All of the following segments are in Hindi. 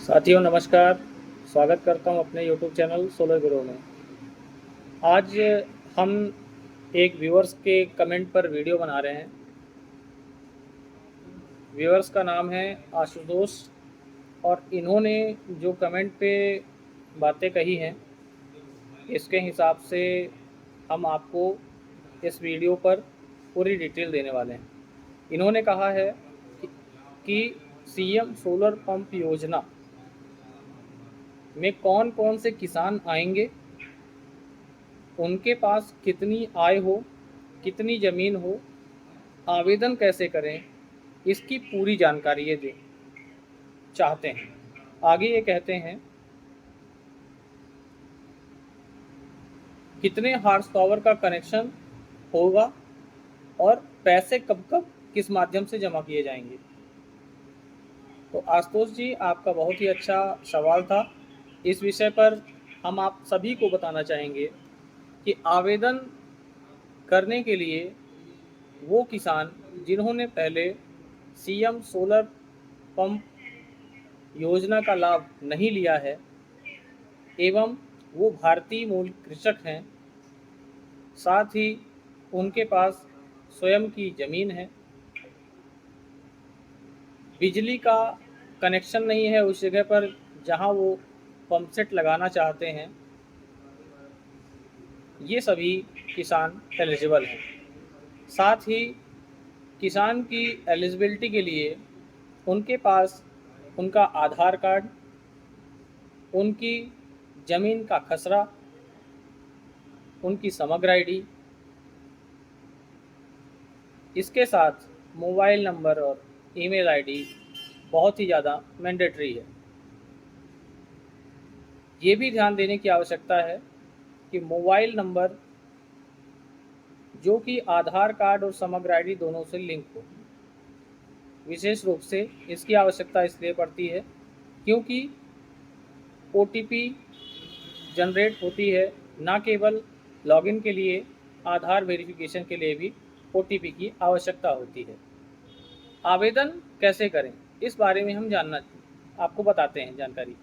साथियों नमस्कार। स्वागत करता हूं अपने YouTube चैनल सोलर गुरु में। आज हम एक व्यूअर्स के कमेंट पर वीडियो बना रहे हैं। व्यूअर्स का नाम है आशुतोष और इन्होंने जो कमेंट पे बातें कही हैं इसके हिसाब से हम आपको इस वीडियो पर पूरी डिटेल देने वाले हैं। इन्होंने कहा है कि सीएम सोलर पंप योजना में कौन कौन से किसान आएंगे, उनके पास कितनी आय हो, कितनी ज़मीन हो, आवेदन कैसे करें, इसकी पूरी जानकारी ये दे चाहते हैं। आगे ये कहते हैं कितने हार्स पावर का कनेक्शन होगा और पैसे कब कब किस माध्यम से जमा किए जाएंगे। तो आशुतोष जी, आपका बहुत ही अच्छा सवाल था। इस विषय पर हम आप सभी को बताना चाहेंगे कि आवेदन करने के लिए वो किसान जिन्होंने पहले सीएम सोलर पंप योजना का लाभ नहीं लिया है एवं वो भारतीय मूल कृषक हैं, साथ ही उनके पास स्वयं की ज़मीन है, बिजली का कनेक्शन नहीं है उस जगह पर जहां वो पंप सेट लगाना चाहते हैं, ये सभी किसान एलिजिबल हैं। साथ ही किसान की एलिजिबिलिटी के लिए उनके पास उनका आधार कार्ड, उनकी ज़मीन का खसरा, उनकी समग्र आईडी, इसके साथ मोबाइल नंबर और ईमेल आईडी बहुत ही ज़्यादा मैंडेटरी है। ये भी ध्यान देने की आवश्यकता है कि मोबाइल नंबर जो कि आधार कार्ड और समग्र आईडी दोनों से लिंक हो। विशेष रूप से इसकी आवश्यकता इसलिए पड़ती है क्योंकि ओटीपी जनरेट होती है, ना केवल लॉगिन के लिए, आधार वेरिफिकेशन के लिए भी ओटीपी की आवश्यकता होती है। आवेदन कैसे करें, इस बारे में हम आपको बताते हैं जानकारी।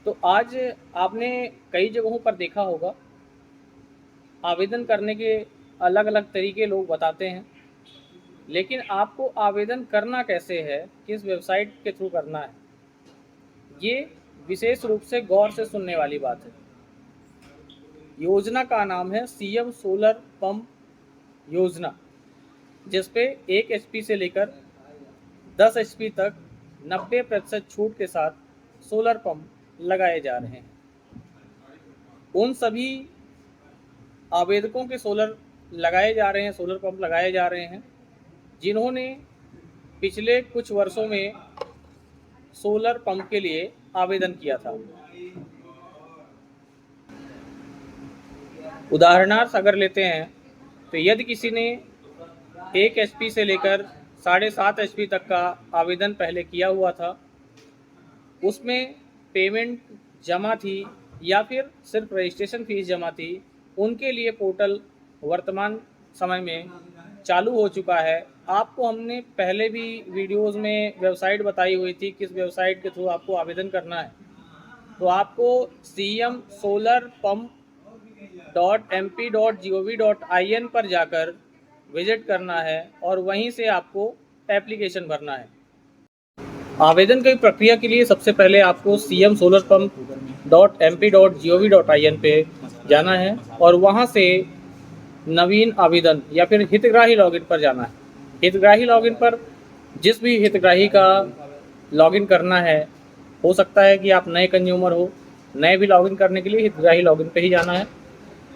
तो आज आपने कई जगहों पर देखा होगा आवेदन करने के अलग अलग तरीके लोग बताते हैं, लेकिन आपको आवेदन करना कैसे है, किस वेबसाइट के थ्रू करना है, ये विशेष रूप से गौर से सुनने वाली बात है। योजना का नाम है सीएम सोलर पंप योजना, जिसपे 1 HP से लेकर 10 HP तक 90% छूट के साथ सोलर पंप लगाए जा रहे हैं। उन सभी आवेदकों के सोलर पंप लगाए जा रहे हैं जिन्होंने पिछले कुछ वर्षों में सोलर पंप के लिए आवेदन किया था। उदाहरणार्थ अगर लेते हैं तो यदि किसी ने 1 HP से लेकर 7.5 HP तक का आवेदन पहले किया हुआ था, उसमें पेमेंट जमा थी या फिर सिर्फ रजिस्ट्रेशन फीस जमा थी, उनके लिए पोर्टल वर्तमान समय में चालू हो चुका है। आपको हमने पहले भी वीडियोस में वेबसाइट बताई हुई थी किस वेबसाइट के थ्रू आपको आवेदन करना है। तो आपको cmsolarpump.mp.gov.in पर जाकर विजिट करना है और वहीं से आपको एप्लीकेशन भरना है। आवेदन की प्रक्रिया के लिए सबसे पहले आपको cmsolarpump.mp.gov.in पे जाना है और वहाँ से नवीन आवेदन या फिर हितग्राही लॉगिन पर जाना है। हितग्राही लॉगिन पर जिस भी हितग्राही का लॉगिन करना है, हो सकता है कि आप नए कंज्यूमर हो, नए भी लॉगिन करने के लिए हितग्राही लॉगिन पे ही जाना है,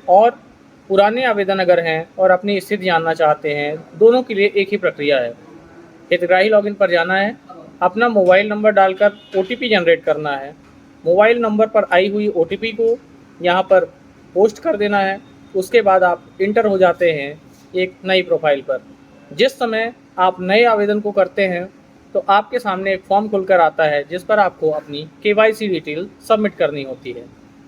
और पुराने आवेदन अगर हैं और अपनी स्थिति जानना चाहते हैं, दोनों के लिए एक ही प्रक्रिया है। हितग्राही लॉगिन पर जाना है, अपना मोबाइल नंबर डालकर ओटीपी जनरेट करना है, मोबाइल नंबर पर आई हुई ओटीपी को यहाँ पर पोस्ट कर देना है। उसके बाद आप इंटर हो जाते हैं एक नई प्रोफाइल पर। जिस समय आप नए आवेदन को करते हैं तो आपके सामने एक फॉर्म खुलकर आता है जिस पर आपको अपनी KYC डिटेल सबमिट करनी होती है।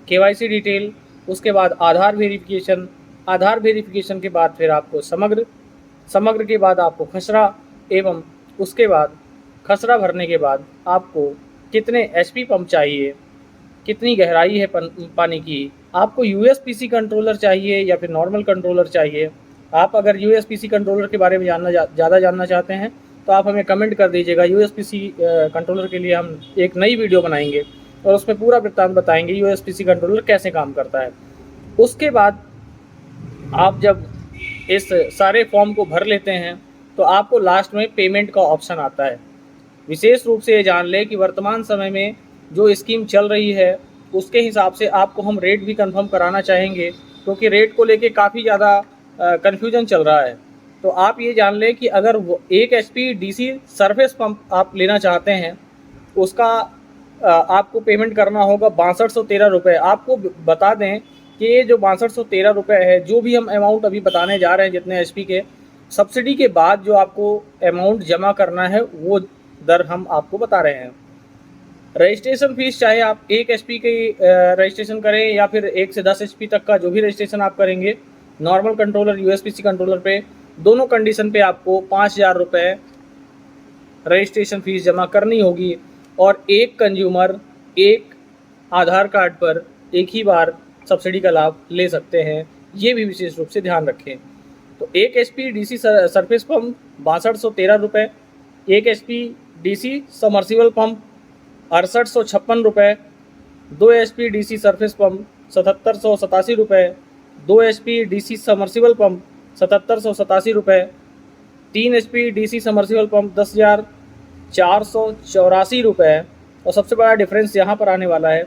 KYC डिटेल, उसके बाद आधार वेरिफिकेशन के बाद फिर आपको समग्र के बाद आपको खसरा एवं उसके बाद खसरा भरने के बाद आपको कितने एचपी पंप चाहिए, कितनी गहराई है पानी की, आपको यूएसपीसी कंट्रोलर चाहिए या फिर नॉर्मल कंट्रोलर चाहिए। आप अगर यूएसपीसी कंट्रोलर के बारे में ज़्यादा जानना चाहते हैं तो आप हमें कमेंट कर दीजिएगा। यूएसपीसी कंट्रोलर के लिए हम एक नई वीडियो बनाएंगे और उसमें पूरा वृत्तांत बताएंगे यूएसपीसी कंट्रोलर कैसे काम करता है। उसके बाद आप जब इस सारे फॉर्म को भर लेते हैं तो आपको लास्ट में पेमेंट का ऑप्शन आता है। विशेष रूप से ये जान लें कि वर्तमान समय में जो स्कीम चल रही है उसके हिसाब से आपको हम रेट भी कंफर्म कराना चाहेंगे, क्योंकि रेट को लेके काफ़ी ज़्यादा कन्फ्यूजन चल रहा है। तो आप ये जान लें कि अगर वो 1 एचपी डीसी सरफेस पंप आप लेना चाहते हैं उसका आपको पेमेंट करना होगा 6213 रुपये। आपको बता दें कि ये जो 6213 रुपये है, जो भी हम अमाउंट अभी बताने जा रहे हैं जितने एचपी के, सब्सिडी के बाद जो आपको अमाउंट जमा करना है वो दर हम आपको बता रहे हैं। रजिस्ट्रेशन फीस चाहे आप 1 एचपी की रजिस्ट्रेशन करें या फिर 1 से 10 एचपी तक का जो भी रजिस्ट्रेशन आप करेंगे, नॉर्मल कंट्रोलर यूएसपीसी कंट्रोलर पे, दोनों कंडीशन पे आपको 5000 रुपये रजिस्ट्रेशन फीस जमा करनी होगी। और एक कंज्यूमर एक आधार कार्ड पर एक ही बार सब्सिडी का लाभ ले सकते हैं, ये भी विशेष रूप से ध्यान रखें। तो 1 एचपी डीसी सरफेस पंप 6213 रुपये, 1 एचपी डीसी समर्सिबल पंप 6856 रुपये, 2 एचपी डीसी सरफेस पंप 7787 रुपये, 2 एचपी डीसी समर्सिबल पंप 7787 रुपये, 3 एचपी डीसी समर्सिबल पंप 10,484 रुपये। और सबसे बड़ा डिफरेंस यहाँ पर आने वाला है,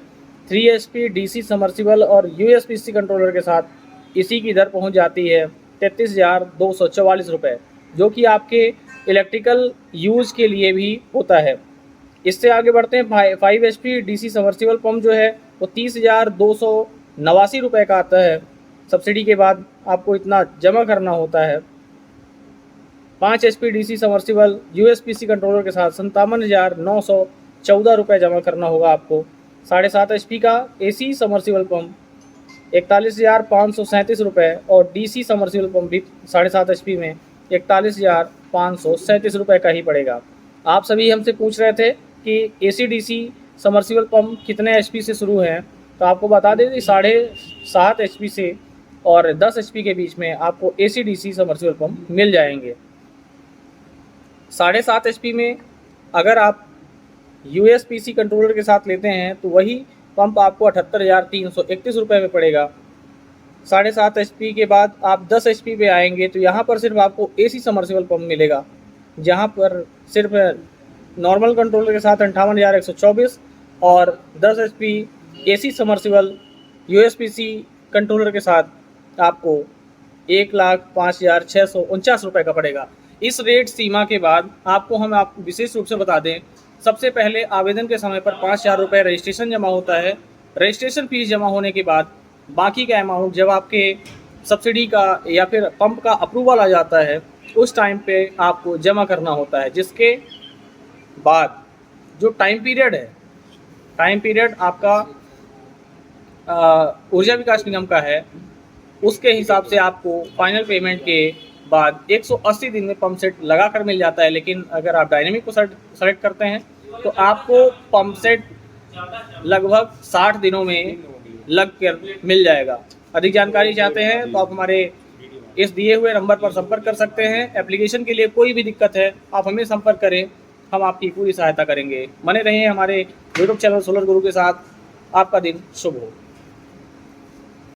3 एचपी डीसी समर्सिबल और यूएसपीसी कंट्रोलर के साथ इसी की दर पहुँच जाती है 33,244 रुपये, जो कि आपके इलेक्ट्रिकल यूज़ के लिए भी होता है। इससे आगे बढ़ते हैं, 5 एचपी डीसी समर्सिबल पंप जो है वो 30,289 रुपये का आता है। सब्सिडी के बाद आपको इतना जमा करना होता है। 5 HP DC submersible USPC controller के साथ 57,914 रुपये जमा करना होगा आपको। 7.5 एचपी का एसी समर्सिबल पंप 41,537 रुपये और डीसी समर्सिबल पंप भी 7.5 एचपी में 41,537 रुपये का ही पड़ेगा। आप सभी हमसे पूछ रहे थे कि एसी डीसी समर्सिबल पंप कितने एचपी से शुरू हैं, तो आपको बता दें कि 7.5 एचपी से और 10 एचपी के बीच में आपको एसी डीसी समर्सिबल पंप मिल जाएंगे। 7.5 एचपी में अगर आप यूएसपीसी कंट्रोलर के साथ लेते हैं तो वही पंप आपको 78,331 रुपये में पड़ेगा। 7.5 एचपी के बाद आप 10 एचपी पे आएंगे तो यहाँ पर सिर्फ आपको एसी समर्सिबल पंप मिलेगा, जहाँ पर सिर्फ नॉर्मल कंट्रोलर के साथ 58,124 और 10 HP AC submersible USPC controller के साथ आपको 1,05,649 रुपये का पड़ेगा। इस रेट सीमा के बाद आपको हम विशेष रूप से बता दें, सबसे पहले आवेदन के समय पर 5,000 रुपये रजिस्ट्रेशन जमा होता है। रजिस्ट्रेशन फीस जमा होने के बाद बाकी का अमाउंट जब आपके सब्सिडी का या फिर पंप का अप्रूवल आ जाता है उस टाइम पे आपको जमा करना होता है। जिसके बाद जो टाइम पीरियड है, टाइम पीरियड आपका ऊर्जा विकास निगम का है, उसके हिसाब से आपको फाइनल पेमेंट के बाद 180 दिन में पंप सेट लगा कर मिल जाता है। लेकिन अगर आप डायनेमिक को सेलेक्ट करते हैं तो आपको पंप सेट लगभग 60 दिनों में लग कर मिल जाएगा। अधिक जानकारी चाहते हैं तो आप हमारे इस दिए हुए नंबर पर संपर्क कर सकते हैं। एप्लीकेशन के लिए कोई भी दिक्कत है आप हमें संपर्क करें, हम आपकी पूरी सहायता करेंगे। बने रहें हमारे यूट्यूब चैनल सोलर गुरु के साथ। आपका दिन शुभ हो।